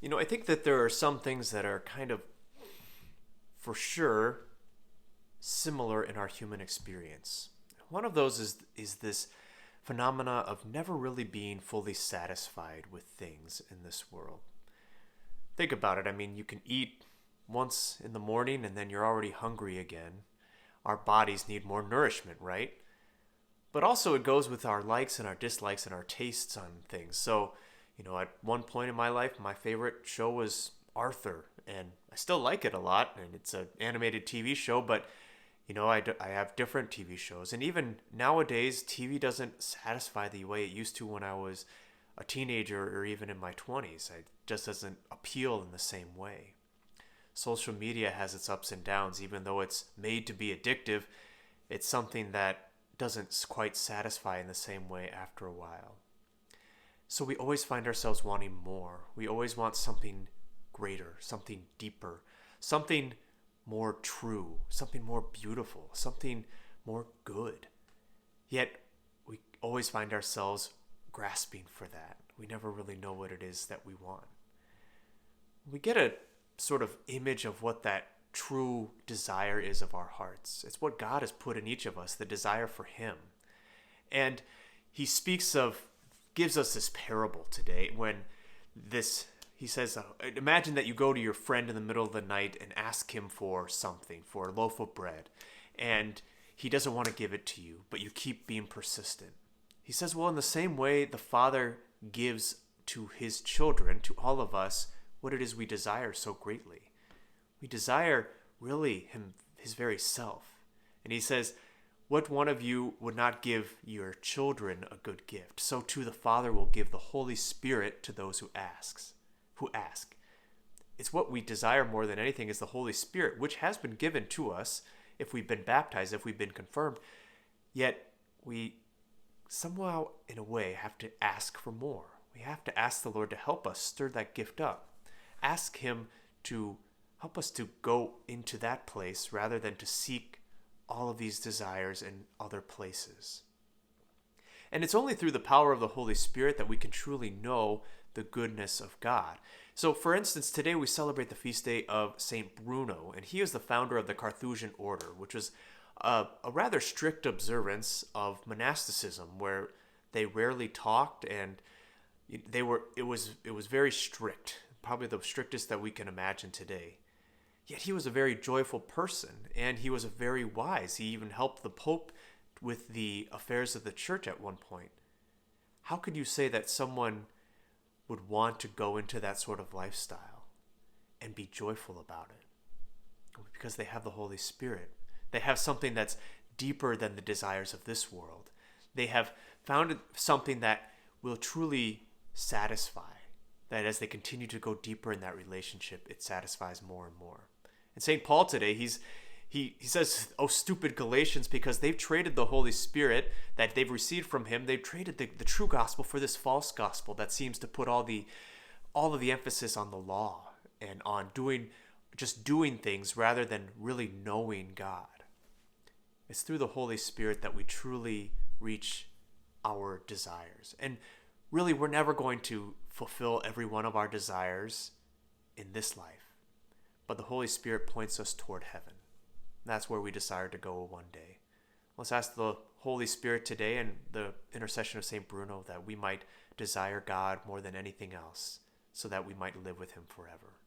I think that there are some things that are kind of, for sure, similar in our human experience. One of those is this phenomena of never really being fully satisfied with things in this world. Think about it. I mean, you can eat once in the morning and then you're already hungry again. Our bodies need more nourishment, right? But also it goes with our likes and our dislikes and our tastes on things. So, at one point in my life, my favorite show was Arthur, and I still like it a lot, and it's an animated TV show, but I have different TV shows. And even nowadays, TV doesn't satisfy the way it used to when I was a teenager or even in my 20s. It just doesn't appeal in the same way. Social media has its ups and downs. Even though it's made to be addictive, it's something that doesn't quite satisfy in the same way after a while. So we always find ourselves wanting more. We always want something greater, something deeper, something more true, something more beautiful, something more good. Yet we always find ourselves grasping for that. We never really know what it is that we want. We get a sort of image of what that true desire is of our hearts. It's what God has put in each of us, the desire for Him. And He gives us this parable today when he says, imagine that you go to your friend in the middle of the night and ask him for something, for a loaf of bread, and he doesn't want to give it to you, but you keep being persistent. He says, well, in the same way, the Father gives to His children, to all of us, what it is we desire so greatly. We desire really His very self. And He says, what one of you would not give your children a good gift, so too the Father will give the Holy Spirit to those who ask. It's what we desire more than anything is the Holy Spirit, which has been given to us if we've been baptized, if we've been confirmed. Yet we somehow, in a way, have to ask for more. We have to ask the Lord to help us stir that gift up. Ask Him to help us to go into that place rather than to seek all of these desires in other places. And it's only through the power of the Holy Spirit that we can truly know the goodness of God. So, for instance, today we celebrate the feast day of St. Bruno, and he is the founder of the Carthusian order, which was a rather strict observance of monasticism, where they rarely talked, and it was very strict, probably the strictest that we can imagine today. Yet he was a very joyful person, and he was very wise. He even helped the Pope with the affairs of the church at one point. How could you say that someone would want to go into that sort of lifestyle and be joyful about it? Because they have the Holy Spirit. They have something that's deeper than the desires of this world. They have found something that will truly satisfy, that as they continue to go deeper in that relationship, it satisfies more and more. And St. Paul today, he says, oh, stupid Galatians, because they've traded the Holy Spirit that they've received from Him, they've traded the true gospel for this false gospel that seems to put all of the emphasis on the law and on doing things rather than really knowing God. It's through the Holy Spirit that we truly reach our desires. And really, we're never going to fulfill every one of our desires in this life. But the Holy Spirit points us toward heaven. That's where we desire to go one day. Let's ask the Holy Spirit today and the intercession of St. Bruno that we might desire God more than anything else, so that we might live with Him forever.